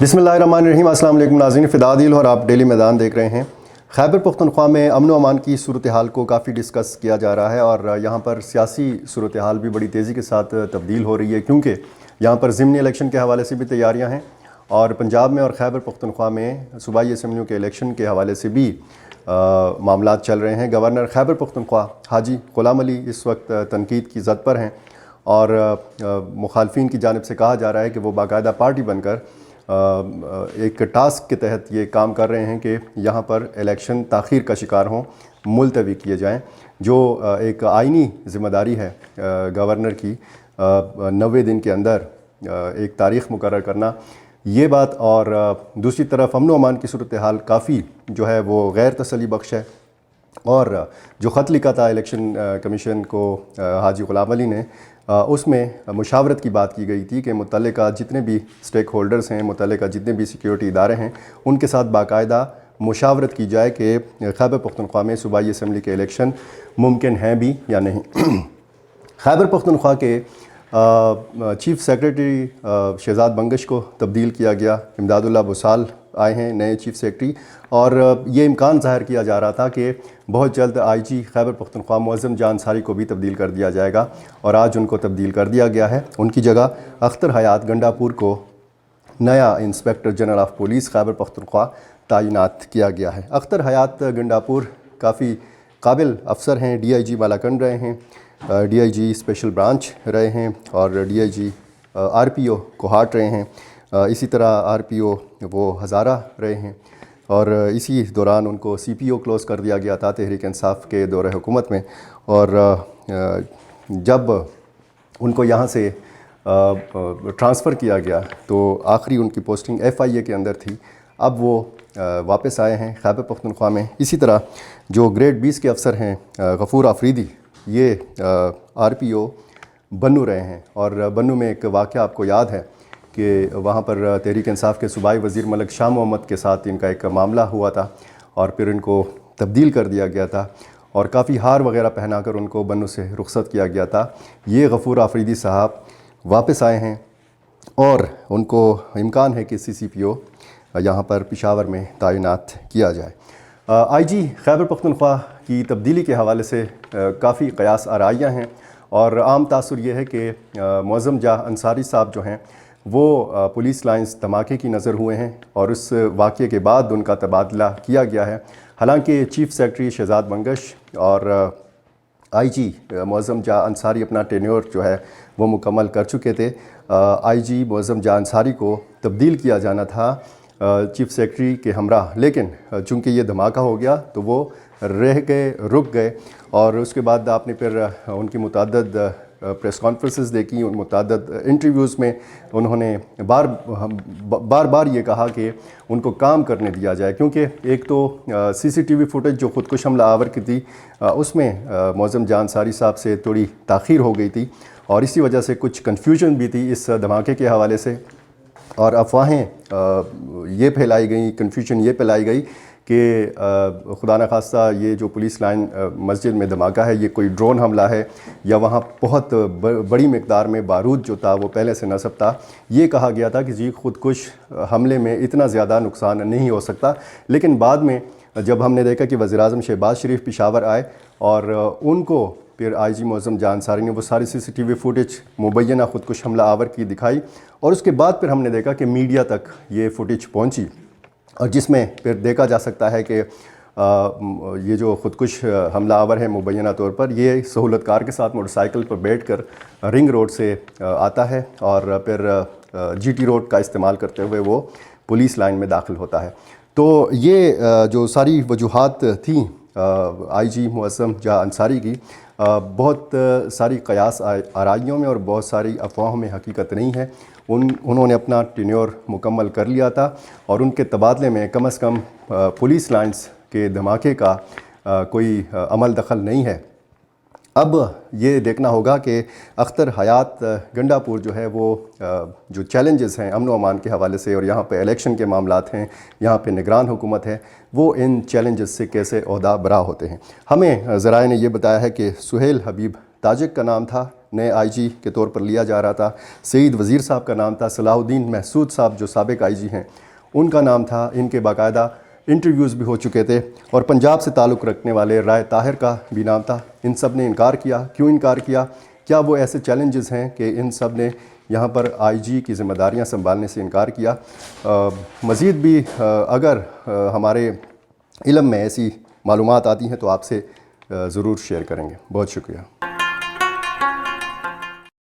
बिस्मिल्लाहिर्रहमानिर्रहीम। अस्सलाम वालेकुम नाज़रीन, फ़िदा दिल और आप डेली मैदान देख रहे हैं। खैबर पख्तूनख्वा में अमन व अमान की सूरत हाल को काफ़ी डिस्कस किया जा रहा है और यहाँ पर सियासी सूरत हाल भी बड़ी तेज़ी के साथ तब्दील हो रही है, क्योंकि यहाँ पर ज़िमनी इलेक्शन के हवाले से भी तैयारियाँ हैं और पंजाब में और खैबर पख्तूनख्वा में सूबाई असम्बलियों के इलेक्शन के हवाले से भी मामलात चल रहे हैं। गवर्नर खैबर पख्तूनख्वा हाजी ग़ुलाम अली इस वक्त तनकीद की ज़द पर हैं और मुखालफिन की जानिब से कहा जा रहा है कि वो बाकायदा पार्टी बनकर एक टास्क के तहत ये काम कर रहे हैं कि यहाँ पर इलेक्शन ताख़ीर का शिकार हों, मुलतवी किए जाएं, जो एक आइनी ज़िम्मेदारी है गवर्नर की 90 दिन के अंदर एक तारीख़ मुकर्रर करना। ये बात और दूसरी तरफ अमन व अमान की सूरत हाल काफ़ी जो है वो गैर तसल्ली बख्श है और जो ख़त लिखा था इलेक्शन कमीशन को हाजी ग़ुलाम अली ने, उसमें मुशावरत की बात की गई थी कि मुतल्लिका जितने भी स्टेक होल्डर्स हैं, मुतल्लिका जितने भी सिक्योरिटी इदारे हैं, उनके साथ बाकायदा मुशावरत की जाए कि खैबर पख्तूनख्वा में सूबाई असम्बली के इलेक्शन मुमकिन हैं भी या नहीं। खैबर पख्तूनख्वा के चीफ़ सेक्रेटरी शहजाद बंगश को तब्दील किया गया। इमदादुल्लाह बुसाल आए हैं नए चीफ़ सेक्रेटरी और ये इम्कान ज़ाहिर किया जा रहा था कि बहुत जल्द आईजी खैबर पख्तूनख्वा मुअज़्ज़म जान अंसारी को भी तब्दील कर दिया जाएगा और आज उनको तब्दील कर दिया गया है। उनकी जगह अख्तर हयात गंडापुर को नया inspector general of police Khyber Pakhtunkhwa तैनात किया गया है। अख्तर हयात गंडापुर काफ़ी काबिल अफसर हैं, DIG बालाकंड रहे हैं, DIG स्पेशल ब्रांच रहे हैं और DIG RPO कोहाट रहे हैं, इसी तरह RPO वो हज़ारा रहे हैं और इसी दौरान उनको CPO क्लोज़ कर दिया गया था तहरीक इंसाफ के दौरे हुकूमत में। और जब उनको यहाँ से ट्रांसफ़र किया गया तो आखिरी उनकी पोस्टिंग FIA के अंदर थी। अब वो वापस आए हैं खैबर पख्तूनख्वा में। इसी तरह जो ग्रेड 20 के अफसर हैं गफ़ूर आफरीदी, ये RPO बन्नू रहे हैं और बन्नू में एक वाक़या आपको याद है कि वहाँ पर तहरीक इंसाफ के सूबाई वज़ीर मलिक शाह मोहम्मद के साथ इनका एक मामला हुआ था और फिर इनको तब्दील कर दिया गया था और काफ़ी हार वगैरह पहनाकर उनको बन्नू से रुखसत किया गया था। ये गफ़ूर आफरीदी साहब वापस आए हैं और उनको इम्कान है कि CCPO यहाँ पर पेशावर में तैनात किया जाए। IG खैबर पख्तूनख्वा की तब्दीली के हवाले से काफ़ी क़यास आराइयाँ हैं और आम तासुर ये है कि मुअज़्ज़म जान अंसारी साहब जो हैं वो पुलिस लाइन्स धमाके की नज़र हुए हैं और उस वाक़े के बाद उनका तबादला किया गया है। हालांकि चीफ़ सेक्रेटरी शहजाद बंगश और IG मुअज़्ज़म जान अंसारी अपना टेन्योर जो है वो मुकम्मल कर चुके थे। IG मुअज़्ज़म जान अंसारी को तब्दील किया जाना था चीफ़ सेक्रेटरी के हमरा, लेकिन चूँकि ये धमाका हो गया तो वो रह गए, रुक गए और उसके बाद आपने फिर उनकी मुतअद्दिद प्रेस कॉन्फ्रेंसेस देखी, उन मुतअद्दिद इंटरव्यूज़ में उन्होंने बार बार ये कहा कि उनको काम करने दिया जाए, क्योंकि एक तो CCTV फुटेज जो ख़ुदकुश हमला आवर की थी उसमें मुअज़्ज़म जान अंसारी साहब से थोड़ी ताख़ीर हो गई थी और इसी वजह से कुछ कन्फ्यूजन भी थी इस धमाके के हवाले से और अफवाहें ये फैलाई गई, कन्फ्यूजन ये फैलाई गई कि खुदा न खास्ता ये जो पुलिस लाइन मस्जिद में धमाका है ये कोई ड्रोन हमला है या वहाँ बहुत बड़ी मिक़दार में बारूद जो था वो पहले से नस्ब था। ये कहा गया था कि जी ख़ुदकुश हमले में इतना ज़्यादा नुकसान नहीं हो सकता, लेकिन बाद में जब हमने देखा कि वज़ीर-ए-आज़म शहबाज शरीफ पेशावर आए और उनको फिर IG मुअज़्ज़म जान अंसारी ने वो सारी CCTV फुटेज मुबैना ख़ुदकुश हमला आवर की दिखाई और उसके बाद फिर हमने देखा कि मीडिया तक ये फुटेज पहुंची और जिसमें फिर देखा जा सकता है कि ये जो ख़ुदकुश हमला आवर है मुबैना तौर पर ये सहूलतकार के साथ मोटरसाइकिल पर बैठकर रिंग रोड से आता है और फिर GT रोड का इस्तेमाल करते हुए वो पुलिस लाइन में दाखिल होता है। तो ये जो सारी वजूहात थी IG मुअज़्ज़म जान अंसारी की, बहुत सारी क़यास आराइयों में और बहुत सारी अफवाहों में हकीकत नहीं है। उन्होंने अपना टेन्योर मुकम्मल कर लिया था और उनके तबादले में कम से कम पुलिस लाइन्स के धमाके का कोई अमल दखल नहीं है। अब ये देखना होगा कि अख्तर हयात गंडापुर जो है वो जो चैलेंजेस हैं अमन व अमान के हवाले से और यहाँ पे इलेक्शन के मामलात हैं, यहाँ पे निगरान हुकूमत है, वो इन चैलेंजेस से कैसे ओहदा बरा होते हैं। हमें ज़राए ने ये बताया है कि सुहेल हबीब ताजिक का नाम था نئے آئی جی کے طور پر لیا جا رہا تھا، سعید وزیر صاحب کا نام تھا، صلاح الدین محسود صاحب جو سابق آئی جی ہیں ان کا نام تھا، ان کے باقاعدہ انٹرویوز بھی ہو چکے تھے، اور پنجاب سے تعلق رکھنے والے رائے طاہر کا بھی نام تھا۔ ان سب نے انکار کیا۔ کیوں انکار کیا؟ کیا وہ ایسے چیلنجز ہیں کہ ان سب نے یہاں پر آئی جی کی ذمہ داریاں سنبھالنے سے انکار کیا؟ مزید بھی اگر ہمارے علم میں ایسی معلومات آتی ہیں تو آپ سے ضرور شیئر کریں گے۔ بہت شکریہ۔